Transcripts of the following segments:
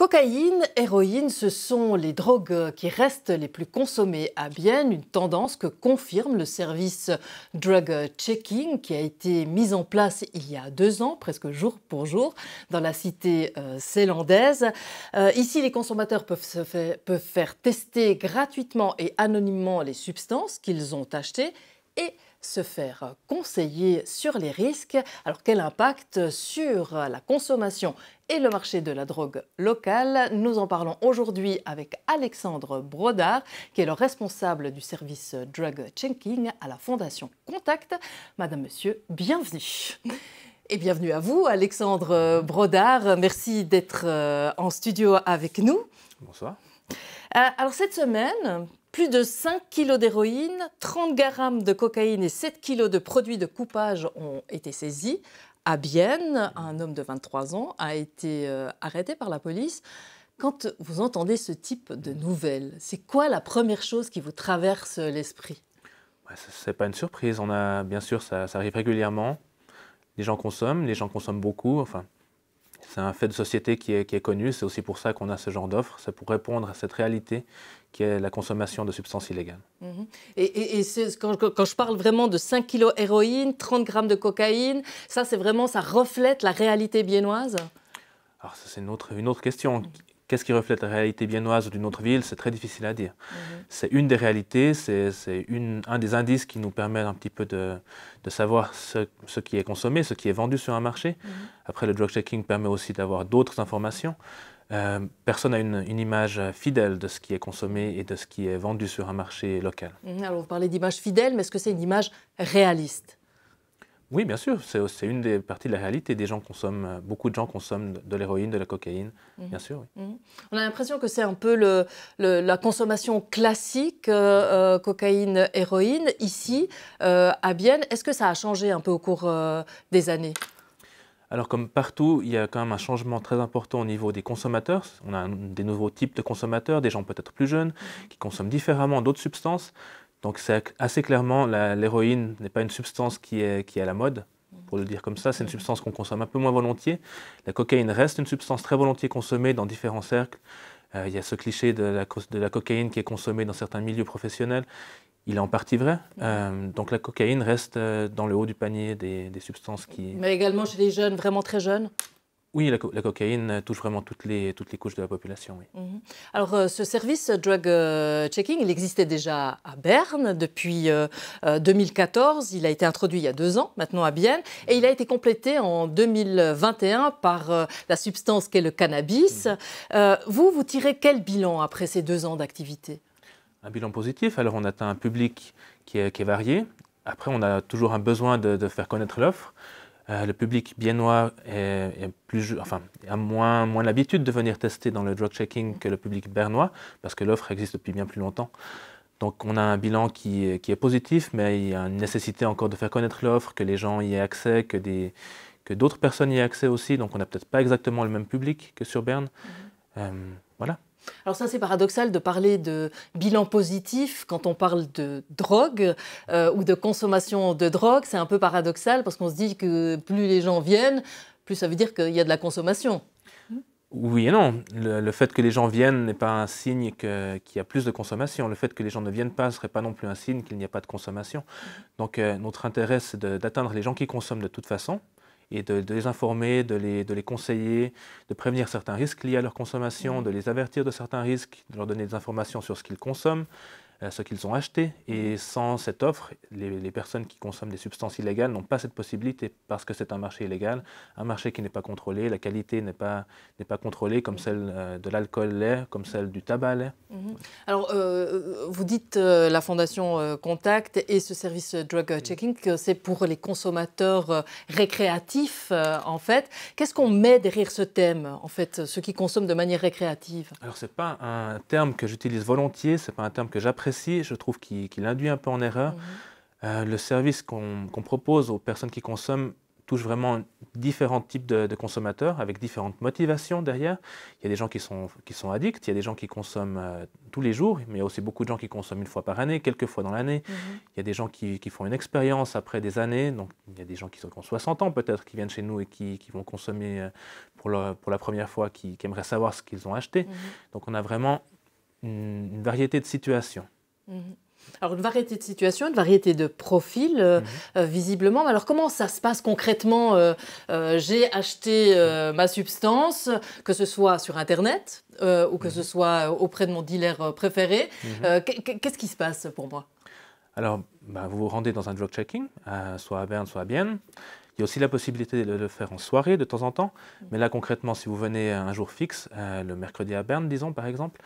Cocaïne, héroïne, ce sont les drogues qui restent les plus consommées à Bienne, une tendance que confirme le service Drug Checking qui a été mis en place il y a 2 ans, presque jour pour jour, dans la cité zélandaise. Ici, les consommateurs peuvent faire tester gratuitement et anonymement les substances qu'ils ont achetées et se faire conseiller sur les risques. Alors quel impact sur la consommation et le marché de la drogue locale? Nous en parlons aujourd'hui avec Alexandre Brodard, qui est le responsable du service Drug Checking à la Fondation Contact. Madame, Monsieur, bienvenue. Et bienvenue à vous, Alexandre Brodard. Merci d'être en studio avec nous. Bonsoir. Alors cette semaine, plus de 5 kilos d'héroïne, 30 grammes de cocaïne et 7 kilos de produits de coupage ont été saisis. À Bienne, un homme de 23 ans a été arrêté par la police. Quand vous entendez ce type de nouvelles, c'est quoi la première chose qui vous traverse l'esprit? Ce n'est pas une surprise. Bien sûr, ça arrive régulièrement. Les gens consomment beaucoup. Enfin, c'est un fait de société qui est connu. C'est aussi pour ça qu'on a ce genre d'offre. C'est pour répondre à cette réalité qui est la consommation de substances illégales. Et quand je parle vraiment de 5 kilos héroïne, 30 grammes de cocaïne, ça reflète la réalité biennoise? Alors ça, c'est une autre question. Qu'est-ce qui reflète la réalité biennoise d'une autre ville? C'est très difficile à dire. C'est une des réalités, c'est un des indices qui nous permet un petit peu de savoir ce qui est consommé, ce qui est vendu sur un marché. Après, le drug checking permet aussi d'avoir d'autres informations. Personne n'a une image fidèle de ce qui est consommé et de ce qui est vendu sur un marché local. Alors vous parlez d'image fidèle, mais est-ce que c'est une image réaliste? Oui, bien sûr, c'est une des parties de la réalité. Beaucoup de gens consomment de l'héroïne, de la cocaïne, bien sûr. Oui. On a l'impression que c'est un peu la consommation classique, cocaïne, héroïne, ici, à Bienne. Est-ce que ça a changé un peu au cours des années? Alors comme partout, il y a quand même un changement très important au niveau des consommateurs. On a des nouveaux types de consommateurs, des gens peut-être plus jeunes, qui consomment différemment d'autres substances. Donc c'est assez clairement, l'héroïne n'est pas une substance qui est à la mode, pour le dire comme ça. C'est une substance qu'on consomme un peu moins volontiers. La cocaïne reste une substance très volontiers consommée dans différents cercles. Il y a ce cliché de la cocaïne qui est consommée dans certains milieux professionnels. Il est en partie vrai. Donc la cocaïne reste dans le haut du panier des substances qui... Mais également chez les jeunes, vraiment très jeunes? Oui, la cocaïne touche vraiment toutes les couches de la population. Oui. Alors ce service Drug Checking, il existait déjà à Berne depuis 2014. Il a été introduit il y a 2 ans maintenant à Bienne et il a été complété en 2021 par la substance qu'est le cannabis. Vous tirez quel bilan après ces 2 ans d'activité? Un bilan positif. Alors on atteint un public qui est varié. Après, on a toujours un besoin de faire connaître l'offre. Le public biennois a moins l'habitude de venir tester dans le drug checking que le public bernois, parce que l'offre existe depuis bien plus longtemps. Donc on a un bilan qui est positif, mais il y a une nécessité encore de faire connaître l'offre, que les gens y aient accès, que d'autres personnes y aient accès aussi. Donc on n'a peut-être pas exactement le même public que sur Berne. Voilà. Alors ça, c'est paradoxal de parler de bilan positif quand on parle de drogue ou de consommation de drogue. C'est un peu paradoxal parce qu'on se dit que plus les gens viennent, plus ça veut dire qu'il y a de la consommation. Oui et non. Le fait que les gens viennent n'est pas un signe qu'il y a plus de consommation. Le fait que les gens ne viennent pas ne serait pas non plus un signe qu'il n'y a pas de consommation. Donc notre intérêt, c'est d'atteindre les gens qui consomment de toute façon, et de les informer, de les conseiller, de prévenir certains risques liés à leur consommation, de les avertir de certains risques, de leur donner des informations sur ce qu'ils consomment, ce qu'ils ont acheté. Et sans cette offre, les personnes qui consomment des substances illégales n'ont pas cette possibilité parce que c'est un marché illégal, un marché qui n'est pas contrôlé, la qualité n'est pas contrôlée comme celle de l'alcool l'est, comme celle du tabac l'est. Alors, vous dites la Fondation Contact et ce service Drug Checking que c'est pour les consommateurs récréatifs, en fait. Qu'est-ce qu'on met derrière ce thème, en fait, ceux qui consomment de manière récréative? Alors, ce n'est pas un terme que j'utilise volontiers, ce n'est pas un terme que j'apprécie, je trouve qu'il induit un peu en erreur. Le service qu'on propose aux personnes qui consomment touche vraiment différents types de consommateurs avec différentes motivations derrière. Il y a des gens qui sont addicts, il y a des gens qui consomment tous les jours, mais il y a aussi beaucoup de gens qui consomment 1 fois par année, quelques fois dans l'année. Il y a des gens qui font une expérience après des années, donc il y a des gens qui ont 60 ans peut-être, qui viennent chez nous et qui vont consommer pour la première fois qui aimeraient savoir ce qu'ils ont acheté. Donc on a vraiment une variété de situations. Alors une variété de situations, une variété de profils, visiblement. Mais alors comment ça se passe concrètement? J'ai acheté ma substance, que ce soit sur Internet ou que ce soit auprès de mon dealer préféré. Qu'est-ce qui se passe pour moi? Alors, vous vous rendez dans un drug checking, soit à Berne, soit à Bienne. Il y a aussi la possibilité de le faire en soirée de temps en temps. Mais là, concrètement, si vous venez un jour fixe, le mercredi à Berne, disons par exemple,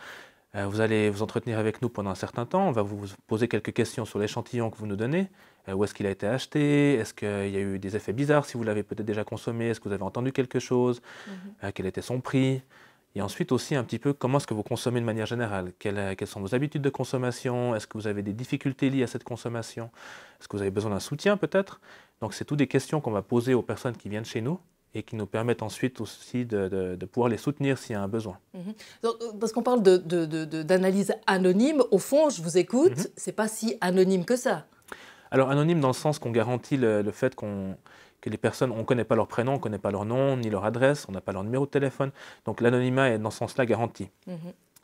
vous allez vous entretenir avec nous pendant un certain temps. On va vous poser quelques questions sur l'échantillon que vous nous donnez. Où est-ce qu'il a été acheté? Est-ce qu'il y a eu des effets bizarres si vous l'avez peut-être déjà consommé? Est-ce que vous avez entendu quelque chose? Quel était son prix? Et ensuite aussi un petit peu comment est-ce que vous consommez de manière générale? Quelles sont vos habitudes de consommation? Est-ce que vous avez des difficultés liées à cette consommation? Est-ce que vous avez besoin d'un soutien peut-être? Donc c'est toutes des questions qu'on va poser aux personnes qui viennent chez nous et qui nous permettent ensuite aussi de pouvoir les soutenir s'il y a un besoin. Donc, parce qu'on parle d'analyse anonyme, au fond, je vous écoute, c'est pas si anonyme que ça. Alors anonyme dans le sens qu'on garantit le fait que les personnes, on ne connaît pas leur prénom, on ne connaît pas leur nom, ni leur adresse, on n'a pas leur numéro de téléphone. Donc l'anonymat est dans ce sens-là garanti.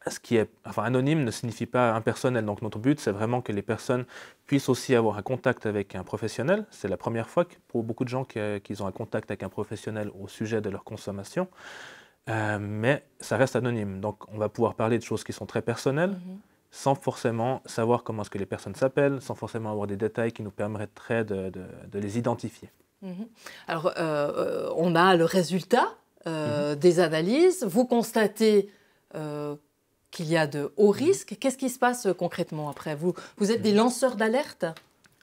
Ce qui est, anonyme ne signifie pas impersonnel. Donc notre but, c'est vraiment que les personnes puissent aussi avoir un contact avec un professionnel. C'est la première fois pour beaucoup de gens qu'ils ont un contact avec un professionnel au sujet de leur consommation. Mais ça reste anonyme. Donc on va pouvoir parler de choses qui sont très personnelles, sans forcément savoir comment est-ce que les personnes s'appellent, sans forcément avoir des détails qui nous permettraient de les identifier. Alors, on a le résultat des analyses. Vous constatez qu'il y a de hauts risques. Qu'est-ce qui se passe concrètement après? Vous êtes des lanceurs d'alerte?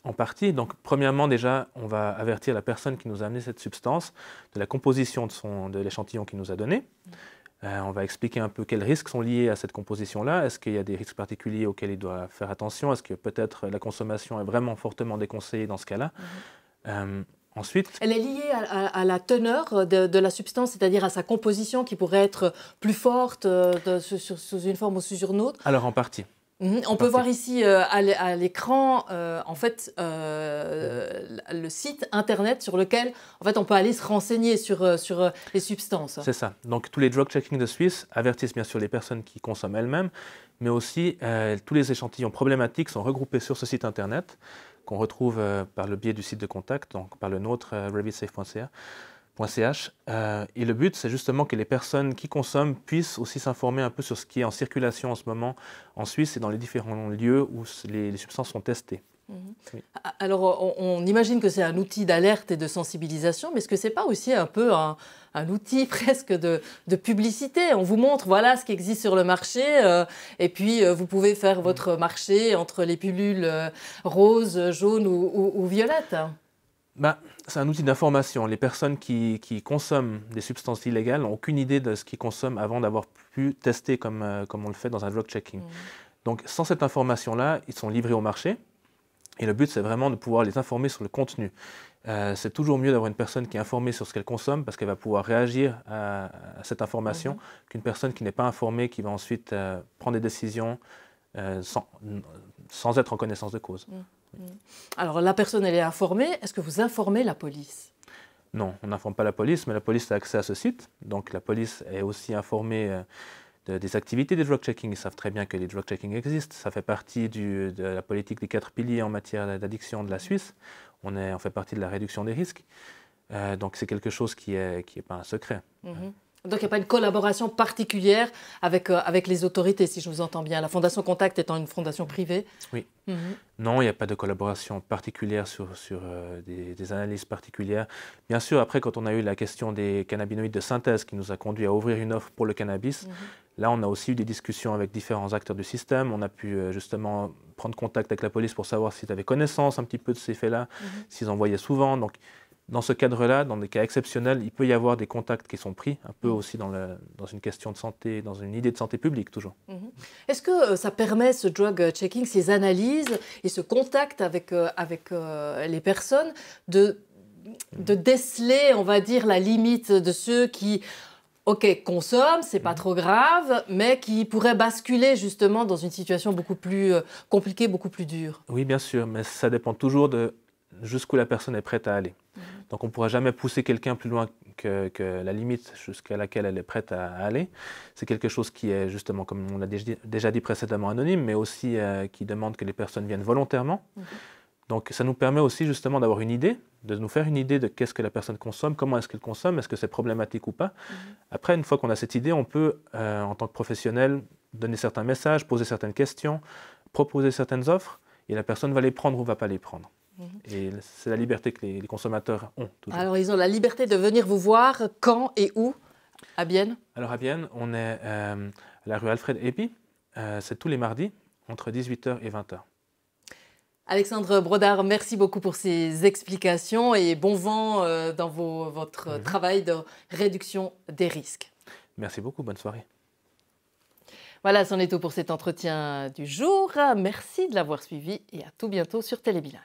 En partie. Donc, premièrement, déjà, on va avertir la personne qui nous a amené cette substance de la composition de l'échantillon qu'il nous a donné. On va expliquer un peu quels risques sont liés à cette composition-là. Est-ce qu'il y a des risques particuliers auxquels il doit faire attention? Est-ce que peut-être la consommation est vraiment fortement déconseillée dans ce cas-là? Ensuite, elle est liée à la teneur de la substance, c'est-à-dire à sa composition qui pourrait être plus forte sous une forme ou sous une autre? Alors en partie. On peut voir ici à l'écran en fait, le site internet sur lequel en fait, on peut aller se renseigner sur les substances. C'est ça. Donc tous les drug checking de Suisse avertissent bien sûr les personnes qui consomment elles-mêmes, mais aussi tous les échantillons problématiques sont regroupés sur ce site internet qu'on retrouve par le biais du site de contact, donc par le nôtre, rabbitsafe.ch. Et le but, c'est justement que les personnes qui consomment puissent aussi s'informer un peu sur ce qui est en circulation en ce moment en Suisse et dans les différents lieux où les substances sont testées. Oui. Alors, on imagine que c'est un outil d'alerte et de sensibilisation, mais est-ce que ce n'est pas aussi un peu un outil presque de publicité? On vous montre, voilà ce qui existe sur le marché, et puis vous pouvez faire votre marché entre les pilules roses, jaunes ou violettes. C'est un outil d'information. Les personnes qui consomment des substances illégales n'ont aucune idée de ce qu'ils consomment avant d'avoir pu tester comme on le fait dans un drug checking. Donc, sans cette information-là, ils sont livrés au marché. Et le but, c'est vraiment de pouvoir les informer sur le contenu. C'est toujours mieux d'avoir une personne qui est informée sur ce qu'elle consomme parce qu'elle va pouvoir réagir à cette information qu'une personne qui n'est pas informée, qui va ensuite prendre des décisions sans être en connaissance de cause. Alors, la personne, elle est informée. Est-ce que vous informez la police? Non, on n'informe pas la police, mais la police a accès à ce site. Donc, la police est aussi informée des activités des drug checking. Ils savent très bien que les drug checking existent. Ça fait partie de la politique des 4 piliers en matière d'addiction de la Suisse. On fait partie de la réduction des risques. Donc, c'est quelque chose qui est pas un secret. Donc, il n'y a pas une collaboration particulière avec les autorités, si je vous entends bien. La Fondation Contact étant une fondation privée. Oui. Non, il n'y a pas de collaboration particulière sur des analyses particulières. Bien sûr, après, quand on a eu la question des cannabinoïdes de synthèse qui nous a conduit à ouvrir une offre pour le cannabis, là, on a aussi eu des discussions avec différents acteurs du système. On a pu justement prendre contact avec la police pour savoir s'ils avaient connaissance un petit peu de ces faits-là, s'ils en voyaient souvent. Donc, dans ce cadre-là, dans des cas exceptionnels, il peut y avoir des contacts qui sont pris, un peu aussi dans une question de santé, dans une idée de santé publique toujours. Est-ce que ça permet, ce drug checking, ces analyses et ce contact avec les personnes, de déceler, on va dire, la limite de ceux qui, consomment, c'est pas trop grave, mais qui pourraient basculer justement dans une situation beaucoup plus compliquée, beaucoup plus dure? Oui, bien sûr, mais ça dépend toujours de jusqu'où la personne est prête à aller. Donc on ne pourra jamais pousser quelqu'un plus loin que la limite jusqu'à laquelle elle est prête à aller. C'est quelque chose qui est justement, comme on l'a déjà dit précédemment, anonyme, mais aussi qui demande que les personnes viennent volontairement. Donc ça nous permet aussi justement d'avoir une idée, de nous faire une idée de qu'est-ce que la personne consomme, comment est-ce qu'elle consomme, est-ce que c'est problématique ou pas. Après, une fois qu'on a cette idée, on peut, en tant que professionnel, donner certains messages, poser certaines questions, proposer certaines offres, et la personne va les prendre ou ne va pas les prendre. Et c'est la liberté que les consommateurs ont toujours. Alors, ils ont la liberté de venir vous voir quand et où à Bienne? Alors, à Bienne, on est à la rue Alfred Epi. C'est tous les mardis, entre 18h et 20h. Alexandre Brodard, merci beaucoup pour ces explications et bon vent dans votre travail de réduction des risques. Merci beaucoup, bonne soirée. Voilà, c'en est tout pour cet entretien du jour. Merci de l'avoir suivi et à tout bientôt sur Télébilingue.